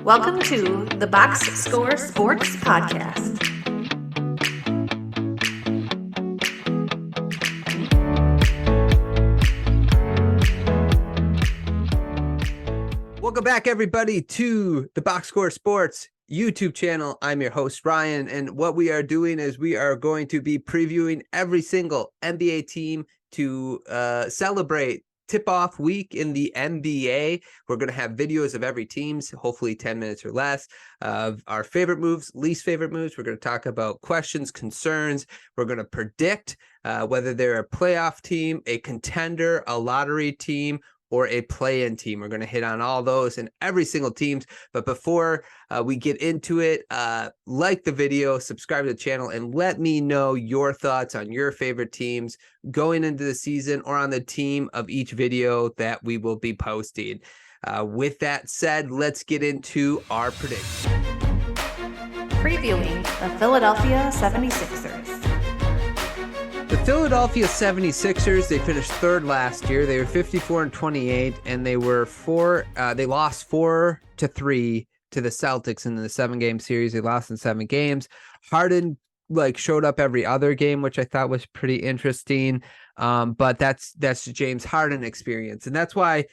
Welcome to the Box Score Sports Podcast. Welcome back, everybody, to the Box Score Sports YouTube channel. I'm your host, Ryan, and what we are doing is we are going to be previewing every single NBA team to celebrate tip-off week in the NBA. We're going to have videos of every team's, hopefully 10 minutes or less, of our favorite moves, least favorite moves. We're going to talk about questions, concerns. We're going to predict whether they're a playoff team, a contender, a lottery team, or a play-in team. We're going to hit on all those and every single teams. But before we get into it, like the video, subscribe to the channel, and let me know your thoughts on your favorite teams going into the season or on the team of each video that we will be posting. With that said, let's get into our prediction. Previewing the Philadelphia 76ers. The Philadelphia 76ers, they finished third last year. They were 54-28, and they lost 4-3 to the Celtics in the 7-game series. They lost in 7 games. Harden showed up every other game, which I thought was pretty interesting. But that's James Harden experience. And that's why,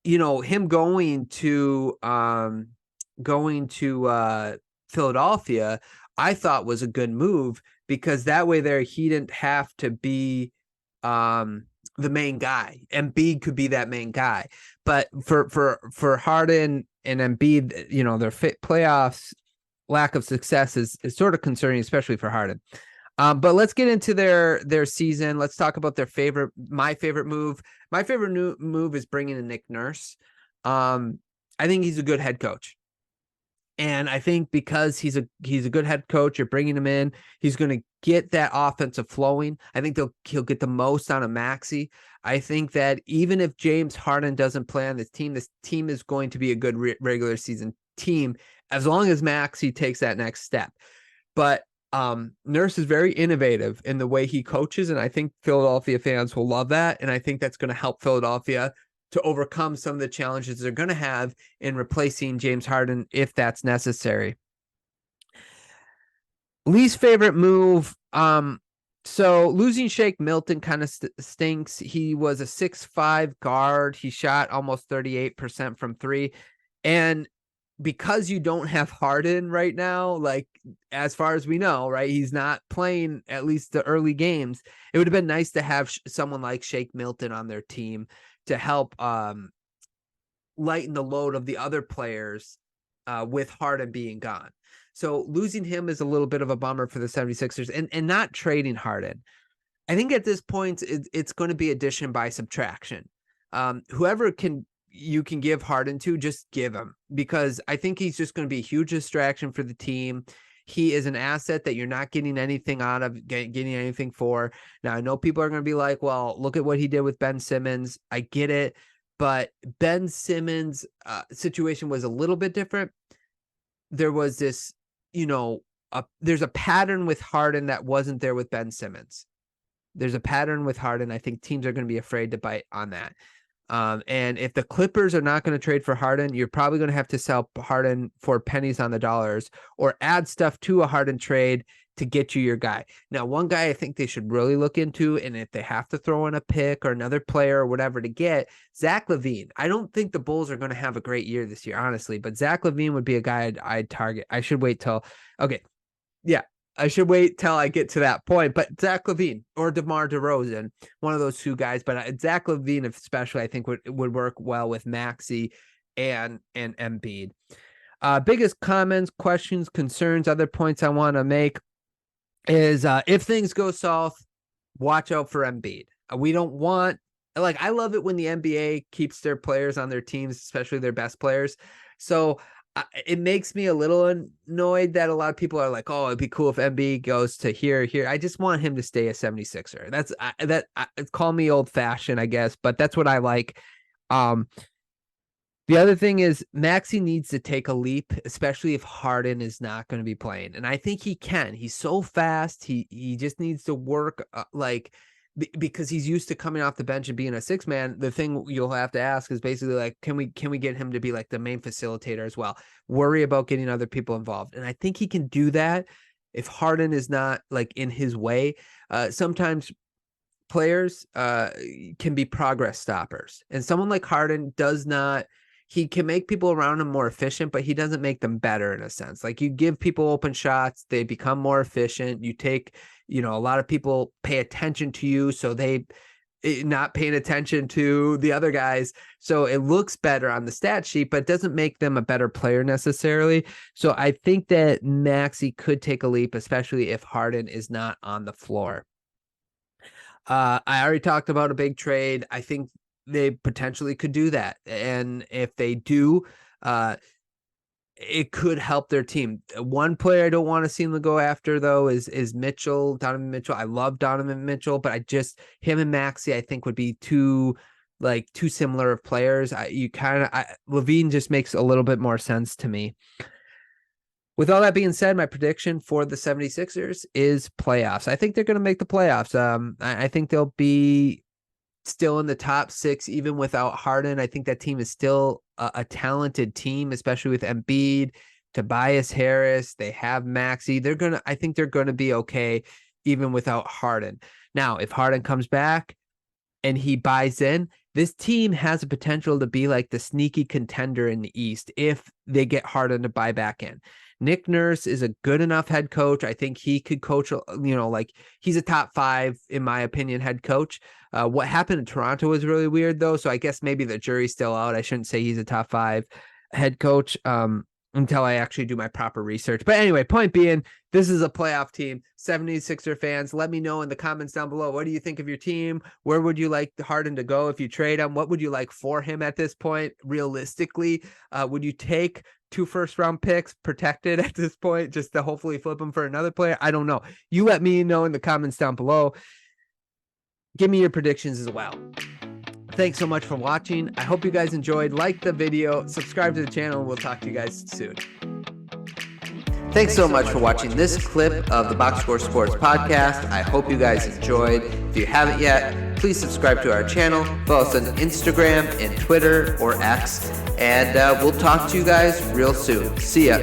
him going to Philadelphia, I thought was a good move, because that way there he didn't have to be the main guy. Embiid could be that main guy. But for Harden and Embiid, their playoffs lack of success is sort of concerning, especially for Harden. But let's get into their season. Let's talk about my favorite move. My favorite move is bringing in Nick Nurse. I think he's a good head coach. And I think because he's a good head coach, you're bringing him in, he's going to get that offensive flowing. I think he'll get the most out of Maxey. I think that even if James Harden doesn't play on this team is going to be a good regular season team as long as Maxey takes that next step. But Nurse is very innovative in the way he coaches, and I think Philadelphia fans will love that. And I think that's going to help Philadelphia to overcome some of the challenges they're going to have in replacing James Harden if that's necessary. Least favorite move. So losing Shake Milton kind of stinks. He was a 6'5" guard. He shot almost 38% from 3. And because you don't have Harden right now, as far as we know, right, he's not playing at least the early games. It would have been nice to have someone like Shake Milton on their team to help lighten the load of the other players with Harden being gone. So losing him is a little bit of a bummer for the 76ers, and not trading Harden. I think at this point, it's going to be addition by subtraction. Whoever you can give Harden to, just give him, because I think he's just going to be a huge distraction for the team. He is an asset that you're not getting anything out of, getting anything for. Now, I know people are going to be like, well, look at what he did with Ben Simmons. I get it. But Ben Simmons' situation was a little bit different. There was this, there's a pattern with Harden that wasn't there with Ben Simmons. There's a pattern with Harden. I think teams are going to be afraid to bite on that. And if the Clippers are not going to trade for Harden, you're probably going to have to sell Harden for pennies on the dollars or add stuff to a Harden trade to get you your guy. Now, one guy I think they should really look into, and if they have to throw in a pick or another player or whatever to get, Zach LaVine. I don't think the Bulls are going to have a great year this year, honestly, but Zach LaVine would be a guy I'd target. I should wait till I get to that point. But Zach LaVine or DeMar DeRozan, one of those two guys. But Zach LaVine especially, I think would work well with Maxey and Embiid. Biggest comments, questions, concerns, other points I want to make is if things go south, watch out for Embiid. We don't want, I love it when the NBA keeps their players on their teams, especially their best players. So it makes me a little annoyed that a lot of people are like, oh, it'd be cool if Embiid goes to here. I just want him to stay a 76er. Call me old fashioned, I guess, but that's what I like. The other thing is Maxey needs to take a leap, especially if Harden is not going to be playing. And I think he can. He's so fast. He just needs to work because he's used to coming off the bench and being a 6-man. The thing you'll have to ask is basically like, can we get him to be like the main facilitator as well? Worry about getting other people involved. And I think he can do that if Harden is not like in his way. Sometimes players can be progress stoppers, and someone like Harden does not. He can make people around him more efficient, but he doesn't make them better in a sense. Like, you give people open shots, they become more efficient. You take, a lot of people pay attention to you, so they not paying attention to the other guys. So it looks better on the stat sheet, but it doesn't make them a better player necessarily. So I think that Maxey could take a leap, especially if Harden is not on the floor. I already talked about a big trade. I think they potentially could do that. And if they do, it could help their team. One player I don't want to see them go after, though, is Donovan Mitchell. I love Donovan Mitchell, but him and Maxey, I think, would be too similar of players. LaVine just makes a little bit more sense to me. With all that being said, my prediction for the 76ers is playoffs. I think they're going to make the playoffs. I think they'll be still in the top 6, even without Harden. I think that team is still a talented team, especially with Embiid, Tobias Harris. They have Maxey. I think they're going to be okay, even without Harden. Now, if Harden comes back and he buys in, this team has a potential to be like the sneaky contender in the East if they get Harden to buy back in. Nick Nurse is a good enough head coach. I think he could coach, he's a top 5, in my opinion, head coach. What happened in Toronto was really weird, though. So I guess maybe the jury's still out. I shouldn't say he's a top 5 head coach until I actually do my proper research. But anyway, point being, this is a playoff team. 76er fans, let me know in the comments down below. What do you think of your team? Where would you like Harden to go if you trade him? What would you like for him at this point? Realistically, would you take 2 first-round picks protected at this point just to hopefully flip them for another player? I don't know. You let me know in the comments down below. Give me your predictions as well. Thanks so much for watching. I hope you guys enjoyed. Like the video, subscribe to the channel, and we'll talk to you guys soon. Thanks so much for watching this clip of the Box Score Sports Podcast. I hope you guys enjoyed. If you haven't yet, please subscribe to our channel. Follow us on Instagram and Twitter or X. And we'll talk to you guys real soon. See ya.